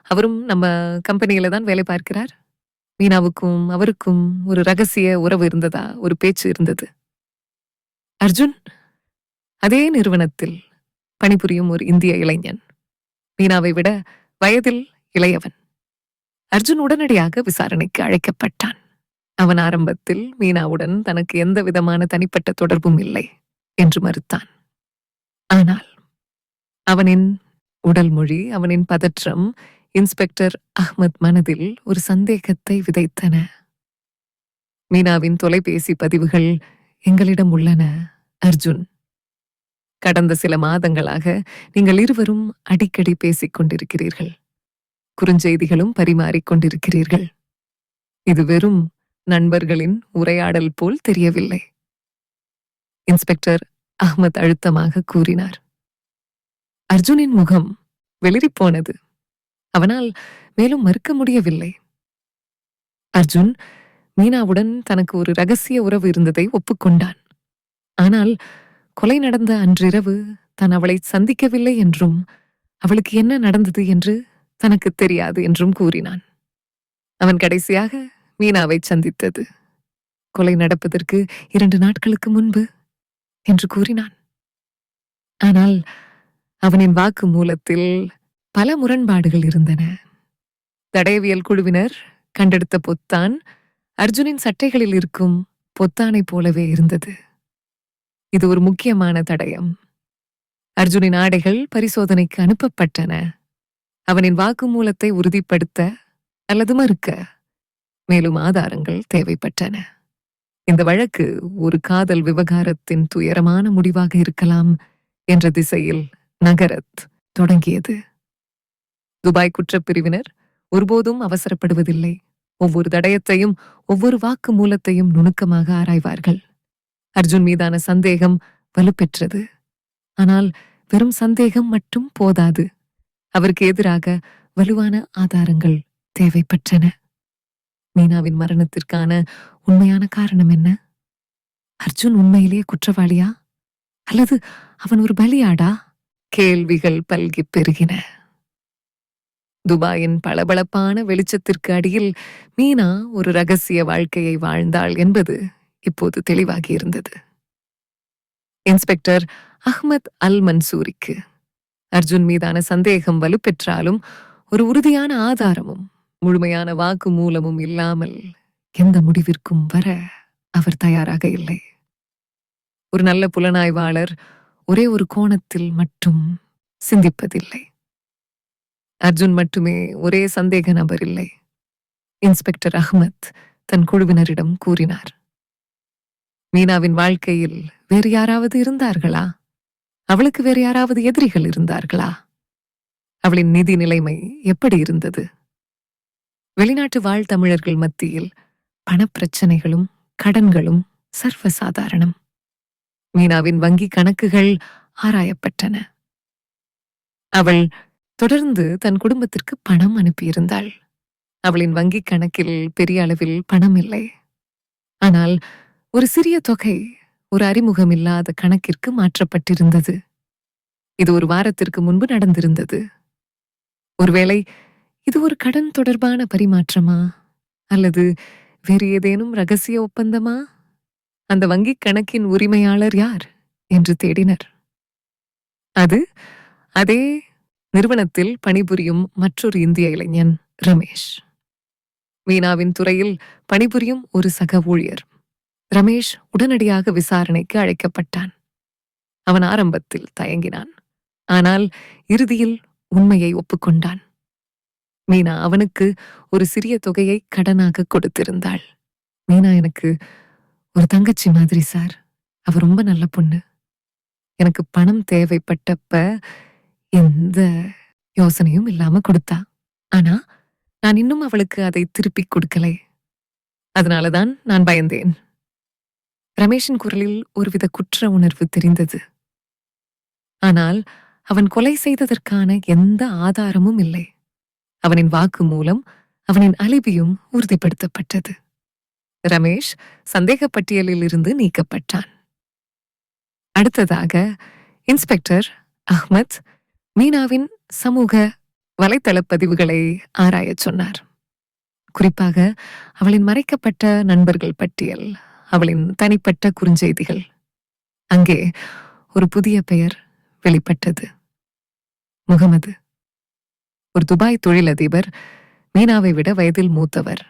அவரும் நம்ம கம்பெனியில தான் வேலை பார்க்கிறார். மீனாவுக்கும் அவருக்கும் ஒரு ரகசிய உறவு இருந்ததா ஒரு பேச்சு இருந்தது. அர்ஜுன் அதே நிறுவனத்தில் பணிபுரியும் ஒரு இந்திய இளைஞன். மீனாவை விட வயதில் இளையவன். அர்ஜுன் உடனடியாக விசாரணைக்கு அழைக்கப்பட்டான். அவன் ஆரம்பத்தில் மீனாவுடன் தனக்கு எந்த விதமான தனிப்பட்ட தொடர்பும் இல்லை என்று மறுத்தான். ஆனால் அவனின் உடல் மொழி, அவனின் பதற்றம் இன்ஸ்பெக்டர் அஹ்மத் மனதில் ஒரு சந்தேகத்தை விதைத்தன. மீனாவின் தொலைபேசி பதிவுகள் எங்களிடம் உள்ளன, அர்ஜுன். கடந்த சில மாதங்களாக நீங்கள் இருவரும் அடிக்கடி பேசிக் கொண்டிருக்கிறீர்கள். குறுஞ்செய்திகளும் பரிமாறிக் கொண்டிருக்கிறீர்கள். இது வெறும் நண்பர்களின் உரையாடல் போல் தெரியவில்லை. இன்ஸ்பெக்டர் அஹ்மத் அழுத்தமாக கூறினார். அர்ஜுனின் முகம் வெளிரிப் போனது. அவனால் மேலும் மறுக்க முடியவில்லை. அர்ஜுன் மீனாவுடன் தனக்கு ஒரு ரகசிய உறவு இருந்ததை ஒப்புக்கொண்டான். ஆனால் கொலை நடந்த அன்றிரவு தான் அவளை சந்திக்கவில்லை என்றும் அவளுக்கு என்ன நடந்தது என்று தனக்கு தெரியாது என்றும் கூறினான். அவன் கடைசியாக மீனாவை சந்தித்தது கொலை நடப்பதற்கு 2 நாட்களுக்கு முன்பு என்று கூறினான். ஆனால் அவனின் வாக்கு மூலத்தில் பல முரண்பாடுகள் இருந்தன. தடயவியல் குழுவினர் கண்டெடுத்த பொத்தான் அர்ஜுனின் சட்டைகளில் இருக்கும் பொத்தானைப் போலவே இருந்தது. இது ஒரு முக்கியமான தடயம். அர்ஜுனின் ஆடைகள் பரிசோதனைக்கு அனுப்பப்பட்டன. அவனின் வாக்குமூலத்தை உறுதிப்படுத்த அல்லது மறுக்க மேலும் ஆதாரங்கள் தேவைப்பட்டன. இந்த வழக்கு ஒரு காதல் விவகாரத்தின் துயரமான முடிவாக இருக்கலாம் என்ற திசையில் நகரத் தொடங்கியது. துபாய் குற்றப்பிரிவினர் ஒருபோதும் அவசரப்படுவதில்லை. ஒவ்வொரு தடயத்தையும் ஒவ்வொரு வாக்கு மூலத்தையும் நுணுக்கமாக ஆராய்வார்கள். அர்ஜுன் மீதான சந்தேகம் வலுப்பெற்றது. ஆனால் வெறும் சந்தேகம் மட்டும் போதாது. அவருக்கு எதிராக வலுவான ஆதாரங்கள் தேவைப்பட்டன. மீனாவின் மரணத்திற்கான உண்மையான காரணம் என்ன? அர்ஜுன் உண்மையிலேயே குற்றவாளியா அல்லது அவன் ஒரு பலியாடா? கேள்விகள் பல்கிப் பெருகின. துபாயின் பளபளப்பான வெளிச்சத்திற்கு அடியில் மீனா ஒரு ரகசிய வாழ்க்கையை வாழ்ந்தாள் என்பது இப்போது தெளிவாகியிருந்தது. இன்ஸ்பெக்டர் அஹ்மத் அல் மன்சூரிக்கு அர்ஜுன் மீதான சந்தேகம் வலுப்பெற்றாலும் ஒரு உறுதியான ஆதாரமும் முழுமையான வாக்கு மூலமும் இல்லாமல் எந்த முடிவிற்கும் வர அவர் தயாராக இல்லை. ஒரு நல்ல புலனாய்வாளர் ஒரே ஒரு கோணத்தில் மட்டும் சிந்திப்பதில்லை. அர்ஜுன் மட்டுமே ஒரே சந்தேக நபர் இல்லை. இன்ஸ்பெக்டர் அஹ்மத் தன் குழுவினரிடம் கூறினார். மீனாவின் வாழ்க்கையில் வேறு யாராவது இருந்தார்களா? அவளுக்கு வேறு யாராவது எதிரிகள் இருந்தார்களா? அவளின் நிதி நிலைமை எப்படி இருந்தது? வெளிநாட்டு வாழ் தமிழர்கள் மத்தியில் பணப்பிரச்சனைகளும் கடன்களும் சர்வசாதாரணம். மீனாவின் வங்கி கணக்குகள் ஆராயப்பட்டன. அவள் தொடர்ந்து தன் குடும்பத்திற்கு பணம் அனுப்பியிருந்தாள். அவளின் வங்கி கணக்கில் பெரிய அளவில் பணம் இல்லை. ஆனால் ஒரு சிறிய தொகை ஒரு அறிமுகமில்லாத கணக்கிற்கு மாற்றப்பட்டிருந்தது. இது ஒரு வாரத்திற்கு முன்பு நடந்திருந்தது. ஒருவேளை இது ஒரு கடன் தொடர்பான பரிமாற்றமா அல்லது வேறு ஏதேனும் ரகசிய ஒப்பந்தமா? அந்த வங்கிக் கணக்கின் உரிமையாளர் யார் என்று தேடினர். அது அதே நிறுவனத்தில் பணிபுரியும் மற்றொரு இந்திய இளைஞன் ரமேஷ். மீனாவின் துறையில் பணிபுரியும் ஒரு சக ஊழியர். ரமேஷ் உடனடியாக விசாரணைக்கு அழைக்கப்பட்டான். அவன் ஆரம்பத்தில் தயங்கினான். ஆனால் இறுதியில் உண்மையை ஒப்புக்கொண்டான். மீனா அவனுக்கு ஒரு சிறிய தொகையை கடனாக கொடுத்திருந்தாள். மீனா எனக்கு ஒரு தங்கச்சி மாதிரி சார். அவ ரொம்ப நல்ல பொண்ணு. எனக்கு பணம் தேவைப்பட்டப்ப எந்த யோசனையும் இல்லாம கொடுத்தா. ஆனா நான் இன்னும் அவளுக்கு அதை திருப்பிக் கொடுக்கலை. அதனாலதான் நான் பயந்தேன். ரமேஷின் குரலில் ஒருவித குற்ற உணர்வு தெரிந்தது. ஆனால் அவன் கொலை செய்ததற்கான எந்த ஆதாரமும் இல்லை. அவனின் வாக்கு மூலம் அவனின் அலிபியும் உறுதிப்படுத்தப்பட்டது. ரமேஷ் சந்தேக பட்டியலில் இருந்து நீக்கப்பட்டான். அடுத்ததாக இன்ஸ்பெக்டர் அஹ்மத் மீனாவின் சமூக வலைத்தள பதிவுகளை ஆராயச் சொன்னார். குறிப்பாக அவளின் மறைக்கப்பட்ட நண்பர்கள் பட்டியல், அவளின் தனிப்பட்ட குறுஞ்செய்திகள். அங்கே ஒரு புதிய பெயர் வெளிப்பட்டது. முகமது. ஒரு துபாய் தொழிலதிபர், மீனாவை விட வயதில் மூத்தவர்.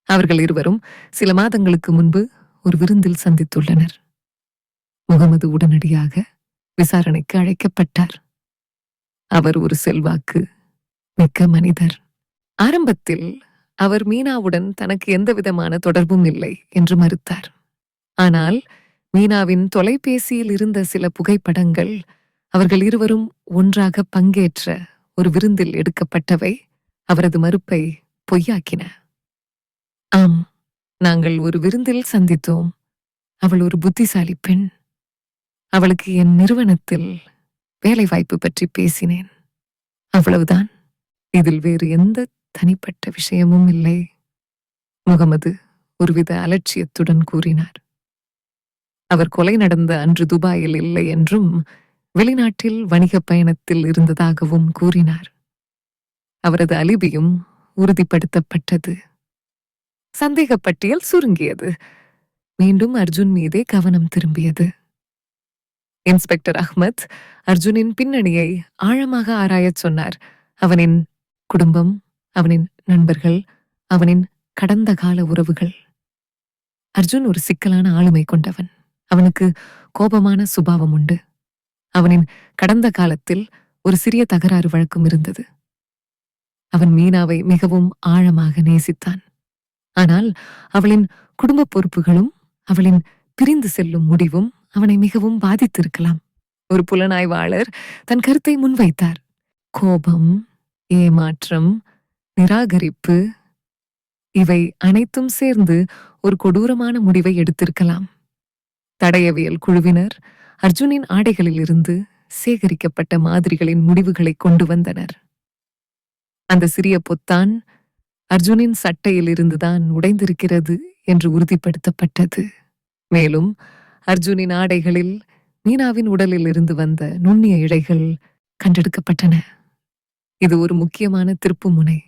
அவர்கள் இருவரும் சில மாதங்களுக்கு முன்பு ஒரு விருந்தில் சந்தித்துள்ளனர். முகமது உடனடியாக விசாரணைக்கு அழைக்கப்பட்டார். அவர் ஒரு செல்வாக்கு மிக்க மனிதர். ஆரம்பத்தில் அவர் மீனாவுடன் தனக்கு எந்தவிதமான தொடர்பும் இல்லை என்று மறுத்தார். ஆனால் மீனாவின் தொலைபேசியில் இருந்த சில புகைப்படங்கள் அவர்கள் இருவரும் ஒன்றாக பங்கேற்ற ஒரு விருந்தில் எடுக்கப்பட்டவை அவரது மறுப்பை பொய்யாக்கின. ஆம், நாங்கள் ஒரு விருந்தில் சந்தித்தோம். அவள் ஒரு புத்திசாலி பெண். அவளுக்கு என் நிறுவனத்தில் வேலைவாய்ப்பு பற்றி பேசினேன். அவ்வளவுதான். இதில் வேறு எந்த தனிப்பட்ட விஷயமும் இல்லை. முகமது ஒருவித அலட்சியத்துடன் கூறினார். அவர் கொலை நடந்த அன்று துபாயில் இல்லை என்றும் வெளிநாட்டில் வணிக பயணத்தில் இருந்ததாகவும் கூறினார். அவரது அலிபியும் உறுதிப்படுத்தப்பட்டது. சந்தேக பட்டியல் சுருங்கியது. மீண்டும் அர்ஜுன் மீதே கவனம் திரும்பியது. இன்ஸ்பெக்டர் அஹ்மத் அர்ஜுனின் பின்னணியை ஆழமாக ஆராயச் சொன்னார். அவனின் குடும்பம், அவனின் நண்பர்கள், அவனின் கடந்த கால உறவுகள். அர்ஜுன் ஒரு சிக்கலான ஆளுமை கொண்டவன். அவனுக்கு கோபமான சுபாவம் உண்டு. அவனின் கடந்த காலத்தில் ஒரு சிறிய தகராறு வழக்கும் இருந்தது. அவன் மீனாவை மிகவும் ஆழமாக நேசித்தான். ஆனால் அவளின் குடும்ப பொறுப்புகளும் அவளின் பிரிந்து செல்லும் முடிவும் அவனை மிகவும் பாதித்திருக்கலாம். ஒரு புலனாய்வாளர் தன் கருத்தை முன்வைத்தார். கோபம், ஏமாற்றம், நிராகரிப்பு, இவை அனைத்தும் சேர்ந்து ஒரு கொடூரமான முடிவை எடுத்திருக்கலாம். தடயவியல் குழுவினர் அர்ஜுனின் ஆடைகளில் இருந்து சேகரிக்கப்பட்ட மாதிரிகளின் முடிவுகளை கொண்டு வந்தனர். அந்த சிறிய பொத்தான் அர்ஜுனின் சட்டையில் இருந்துதான் உடைந்திருக்கிறது என்று உறுதிப்படுத்தப்பட்டது. மேலும் அர்ஜுனின் ஆடைகளில் மீனாவின் உடலில் இருந்து வந்த நுண்ணிய இழைகள் கண்டெடுக்கப்பட்டன. இது ஒரு முக்கியமான திருப்புமுனை.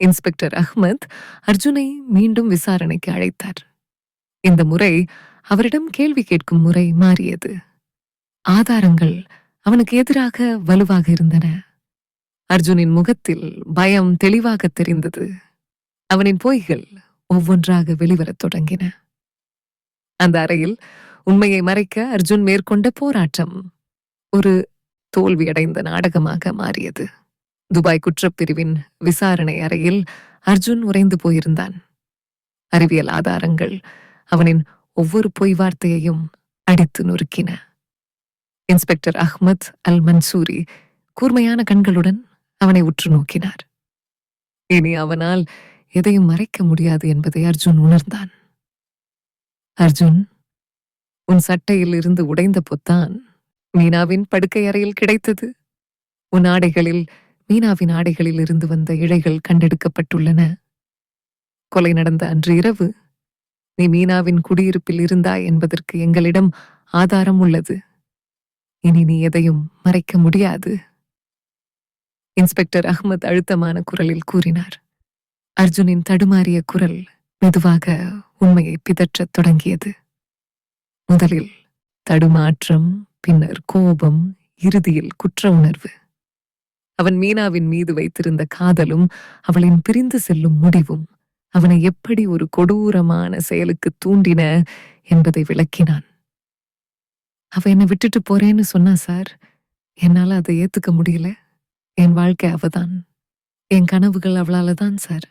இன்ஸ்பெக்டர் அஹ்மத் அர்ஜுனை மீண்டும் விசாரணைக்கு அழைத்தார். இந்த முறை அவரிடம் கேள்வி கேட்கும் முறை மாறியது. ஆதாரங்கள் அவனுக்கு எதிராக வலுவாக இருந்தன. அர்ஜுனின் முகத்தில் பயம் தெளிவாக தெரிந்தது. அவனின் பொய்கள் ஒவ்வொன்றாக வெளிவரத் தொடங்கின. அந்த அறையில் உண்மையை மறைக்க அர்ஜுன் மேற்கொண்ட போராட்டம் ஒரு தோல்வியடைந்த நாடகமாக மாறியது. துபாய் குற்றப்பிரிவின் விசாரணை அறையில் அர்ஜுன் உறைந்து போயிருந்தான். அறிவியல் ஆதாரங்கள் அவனின் ஒவ்வொரு பொய் வார்த்தையையும் அடித்து நொறுக்கின. இன்ஸ்பெக்டர் அஹ்மத் அல் மன்சூரி கூர்மையான கண்களுடன் அவனை உற்று நோக்கினார். இனி அவனால் எதையும் மறைக்க முடியாது என்பதை அர்ஜுன் உணர்ந்தான். அர்ஜுன், உன் சட்டையில் இருந்து உடைந்த பொத்தான் மீனாவின் படுக்கை அறையில் கிடைத்தது. உன் ஆடைகளில் மீனாவின் ஆடைகளில் இருந்து வந்த இழைகள் கண்டெடுக்கப்பட்டுள்ளன. கொலை நடந்த அன்று இரவு நீ மீனாவின் குடியிருப்பில் இருந்தாய் என்பதற்கு எங்களிடம் ஆதாரம் உள்ளது. இனி நீ எதையும் மறைக்க முடியாது. இன்ஸ்பெக்டர் அஹ்மத் அழுத்தமான குரலில் கூறினார். அர்ஜுனின் தடுமாறிய குரல் மெதுவாக உண்மையை பிதற்றத் தொடங்கியது. முதலில் தடுமாற்றம், பின்னர் கோபம், இறுதியில் குற்ற உணர்வு. அவன் மீனாவின் மீது வைத்திருந்த காதலும் அவளின் பிரிந்து செல்லும் முடிவும் அவனை எப்படி ஒரு கொடூரமான செயலுக்கு தூண்டின என்பதை விளக்கினான். அவ என்னை விட்டுட்டு போறேன்னு சொன்னா சார். என்னால அதை ஏத்துக்க முடியல. என் வாழ்க்கை அவதான். என் கனவுகள் அவளால தான் சார்.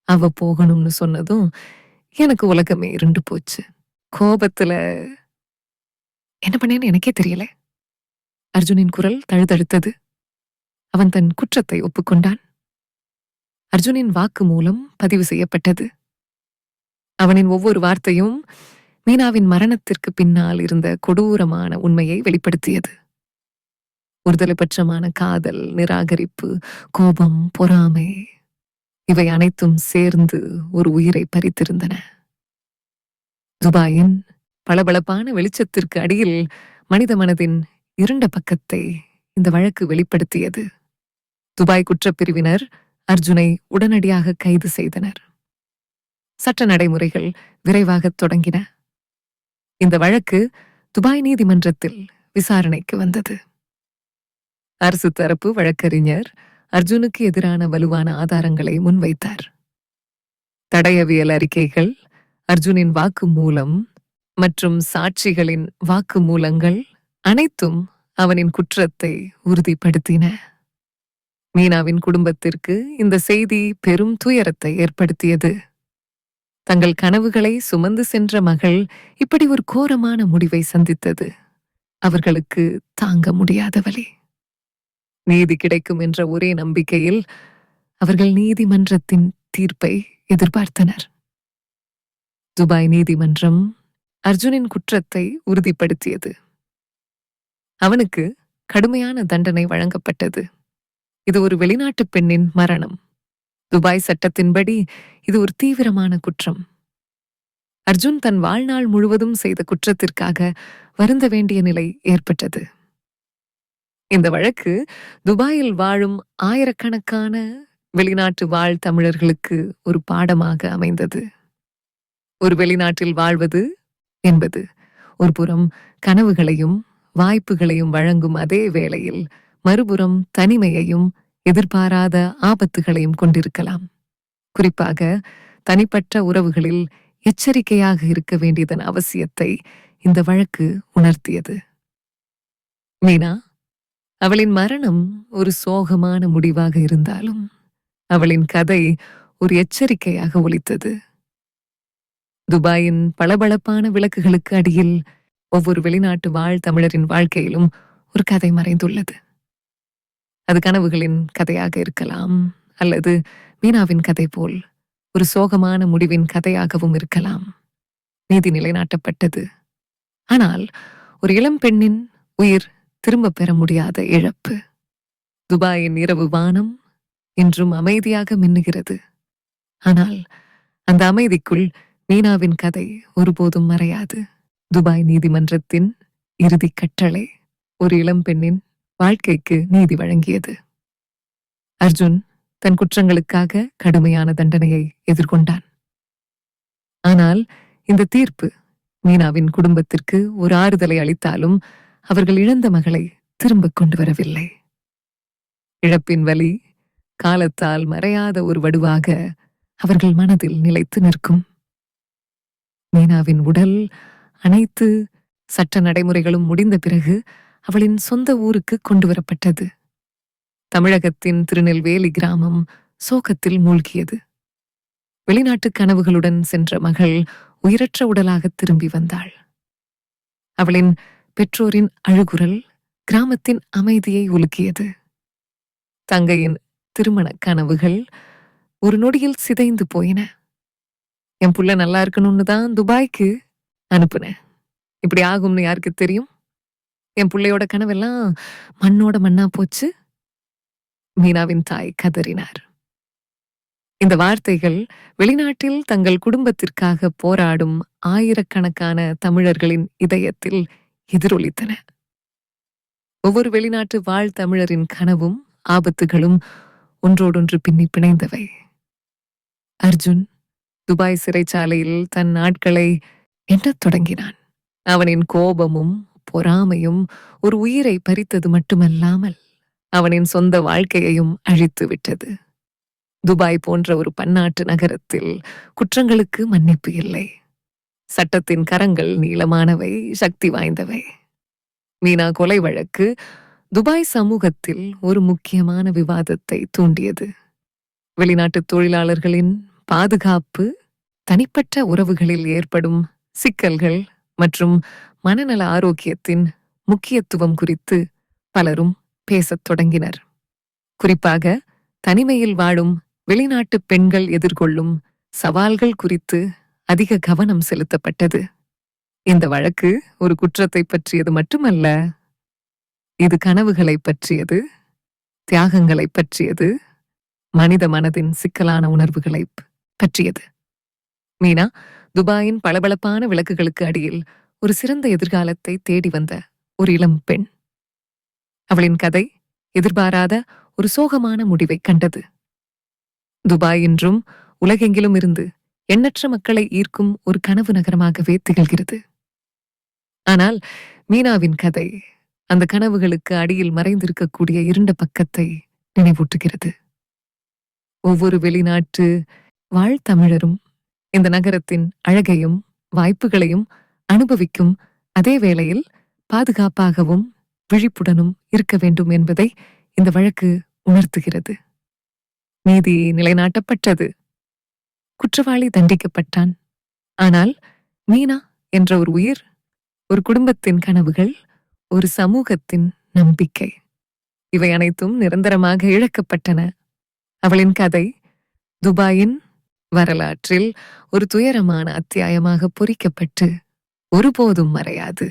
அவ போகணும்னு சொன்னதும் எனக்கு உலகமே இருண்டு போச்சு. கோபத்துல என்ன பண்ணேன்னு எனக்கே தெரியல. அர்ஜுனின் குரல் தழுதழுத்தது. அவன் தன் குற்றத்தை ஒப்புக்கொண்டான். அர்ஜுனின் வாக்கு மூலம் பதிவு செய்யப்பட்டது. அவனின் ஒவ்வொரு வார்த்தையும் மீனாவின் மரணத்திற்கு பின்னால் இருந்த கொடூரமான உண்மையை வெளிப்படுத்தியது. ஒருதலை பட்சமான காதல், நிராகரிப்பு, கோபம், பொறாமை, இவை அனைத்தும் சேர்ந்து ஒரு உயிரை பறித்திருந்தன. துபாயின் பளபளப்பான வெளிச்சத்திற்கு அடியில் மனித மனதின் இருண்ட பக்கத்தை இந்த வழக்கு வெளிப்படுத்தியது. துபாய் குற்றப்பிரிவினர் அர்ஜுனை உடனடியாக கைது செய்தனர். சட்ட நடைமுறைகள் விரைவாக தொடங்கின. இந்த வழக்கு துபாய் நீதிமன்றத்தில் விசாரணைக்கு வந்தது. அரசு தரப்பு வழக்கறிஞர் அர்ஜுனுக்கு எதிரான வலுவான ஆதாரங்களை முன்வைத்தார். தடயவியல் அறிக்கைகள், அர்ஜுனின் வாக்குமூலம் மற்றும் சாட்சிகளின் வாக்குமூலங்கள் அனைத்தும் அவனின் குற்றத்தை உறுதிப்படுத்தின. மீனாவின் குடும்பத்திற்கு இந்த செய்தி பெரும் துயரத்தை ஏற்படுத்தியது. தங்கள் கனவுகளை சுமந்து சென்ற மகள் இப்படி ஒரு கோரமான முடிவை சந்தித்தது. அவர்களுக்கு தாங்க முடியாத வலி. நீதி கிடைக்கும் என்ற ஒரே நம்பிக்கையில் அவர்கள் நீதிமன்றத்தின் தீர்ப்பை எதிர்பார்த்தனர். துபாய் நீதிமன்றம் அர்ஜுனின் குற்றத்தை உறுதிப்படுத்தியது. அவனுக்கு கடுமையான தண்டனை வழங்கப்பட்டது. இது ஒரு வெளிநாட்டு பெண்ணின் மரணம். துபாய் சட்டத்தின்படி இது ஒரு தீவிரமான குற்றம். அர்ஜுன் தன் வாழ்நாள் முழுவதும் செய்த குற்றத்திற்காக வருந்த வேண்டிய நிலை ஏற்பட்டது. இந்த வழக்கு துபாயில் வாழும் ஆயிரக்கணக்கான வெளிநாட்டு வாழ் தமிழர்களுக்கு ஒரு பாடமாக அமைந்தது. ஒரு வெளிநாட்டில் வாழ்வது என்பது ஒரு புறம் கனவுகளையும் வாய்ப்புகளையும் வழங்கும் அதே வேளையில் மறுபுறம் தனிமையையும் எதிர்பாராத ஆபத்துகளையும் கொண்டிருக்கலாம். குறிப்பாக தனிப்பட்ட உறவுகளில் எச்சரிக்கையாக இருக்க வேண்டியதன் அவசியத்தை இந்த வழக்கு உணர்த்தியது. மீனா, அவளின் மரணம் ஒரு சோகமான முடிவாக இருந்தாலும் அவளின் கதை ஒரு எச்சரிக்கையாக ஒலித்தது. துபாயின் பளபளப்பான விளக்குகளுக்கு அடியில் ஒவ்வொரு வெளிநாட்டு வாழ் தமிழரின் வாழ்க்கையிலும் ஒரு கதை மறைந்துள்ளது. அது கனவுகளின் கதையாக இருக்கலாம், அல்லது மீனாவின் கதை போல் ஒரு சோகமான முடிவின் கதையாகவும் இருக்கலாம். நீதி நிலைநாட்டப்பட்டது. ஆனால் ஒரு இளம் பெண்ணின் உயிர் திரும்ப பெற முடியாத இழப்பு. துபாயின் இரவு வானம் இன்றும் அமைதியாக மின்னுகிறது. ஆனால் அந்த அமைதிக்குள் மீனாவின் கதை ஒருபோதும் மறையாது. துபாய் நீதிமன்றத்தின் இறுதி கட்டளை ஒரு இளம் பெண்ணின் வாழ்க்கைக்கு நீதி வழங்கியது. அர்ஜுன் தன் குற்றங்களுக்காக கடுமையான தண்டனையை எதிர்கொண்டான். ஆனால் இந்த தீர்ப்பு மீனாவின் குடும்பத்திற்கு ஒரு ஆறுதலை அளித்தாலும் அவர்கள் இழந்த மகளை திரும்ப கொண்டு வரவில்லை. இழப்பின் வலி காலத்தால் மறையாத ஒரு வடுவாக அவர்கள் மனதில் நிலைத்து நிற்கும். மீனாவின் உடல் அனைத்து சட்ட நடைமுறைகளும் முடிந்த பிறகு அவளின் சொந்த ஊருக்கு கொண்டு வரப்பட்டது. தமிழகத்தின் திருநெல்வேலி கிராமம் சோகத்தில் மூழ்கியது. வெளிநாட்டு கனவுகளுடன் சென்ற மகள் உயிரற்ற உடலாக திரும்பி வந்தாள். அவளின் பெற்றோரின் அழுகுரல் கிராமத்தின் அமைதியை உலுக்கியது. தங்கையின் திருமண கனவுகள் ஒரு நொடியில் சிதைந்து போயின. என் புள்ள நல்லா இருக்கணும்னு தான் துபாய்க்கு அனுப்புனேன். இப்படி ஆகும்னு யாருக்கு தெரியும்? என் பிள்ளையோட கனவெல்லாம் மண்ணோட மண்ணா போச்சு. மீனாவின் தாய் கதறினார். இந்த வார்த்தைகள் வெளிநாட்டில் தங்கள் குடும்பத்திற்காக போராடும் ஆயிரக்கணக்கான தமிழர்களின் இதயத்தில் எதிரொலித்தன. ஒவ்வொரு வெளிநாட்டு வாழ் தமிழரின் கனவும் ஆபத்துகளும் ஒன்றோடொன்று பின்னி பிணைந்தவை. அர்ஜுன் துபாய் சிறைச்சாலையில் தன் நாட்களை எண்ணத் தொடங்கினான். அவனின் கோபமும் பொறாமையும் ஒரு உயிரை பறித்தது மட்டுமல்லாமல் அவனின் சொந்த வாழ்க்கையையும் அழித்து விட்டது. துபாய் போன்ற ஒரு பன்னாட்டு நகரத்தில் குற்றங்களுக்கு மன்னிப்பு இல்லை. சட்டத்தின் கரங்கள் நீளமானவை, சக்தி வாய்ந்தவை. மீனா கொலை வழக்கு துபாய் சமூகத்தில் ஒரு முக்கியமான விவாதத்தை தூண்டியது. வெளிநாட்டு தொழிலாளர்களின் பாதுகாப்பு, தனிப்பட்ட உறவுகளில் ஏற்படும் சிக்கல்கள் மற்றும் மனநல ஆரோக்கியத்தின் முக்கியத்துவம் குறித்து பலரும் பேசத் தொடங்கினர். குறிப்பாக தனிமையில் வாழும் வெளிநாட்டு பெண்கள் எதிர்கொள்ளும் சவால்கள் குறித்து அதிக கவனம் செலுத்தப்பட்டது. இந்த வழக்கு ஒரு குற்றத்தை பற்றியது மட்டுமல்ல, இது கனவுகளை பற்றியது, தியாகங்களை பற்றியது, மனித மனதின் சிக்கலான உணர்வுகளை பற்றியது. மீனா துபாயின் பளபளப்பான விளக்குகளுக்கு அடியில் ஒரு சிறந்த எதிர்காலத்தை தேடி வந்த ஒரு இளம் பெண். அவளின் கதை எதிர்பாராத ஒரு சோகமான முடிவை கண்டது. துபாய் இன்றும் உலகெங்கிலும் இருந்து எண்ணற்ற மக்களை ஈர்க்கும் ஒரு கனவு நகரமாகவே திகழ்கிறது. ஆனால் மீனாவின் கதை அந்த கனவுகளுக்கு அடியில் மறைந்திருக்கக்கூடிய இருண்ட பக்கத்தை நினைவூட்டுகிறது. ஒவ்வொரு வெளிநாட்டு வாழ் தமிழரும் இந்த நகரத்தின் அழகையும் வாய்ப்புகளையும் அனுபவிக்கும் அதே வேளையில் பாதுகாப்பாகவும் விழிப்புடனும் இருக்க வேண்டும் என்பதை இந்த வழக்கு உணர்த்துகிறது. நீதி நிலைநாட்டப்பட்டது. குற்றவாளி தண்டிக்கப்பட்டான். ஆனால் மீனா என்ற ஒரு உயிர், ஒரு குடும்பத்தின் கனவுகள், ஒரு சமூகத்தின் நம்பிக்கை. இவை அனைத்தும் நிரந்தரமாக இழக்கப்பட்டன. அவளின் கதை துபாயின் வரலாற்றில் ஒரு துயரமான அத்தியாயமாக பொறிக்கப்பட்டு ஒருபோதும் மறையாது.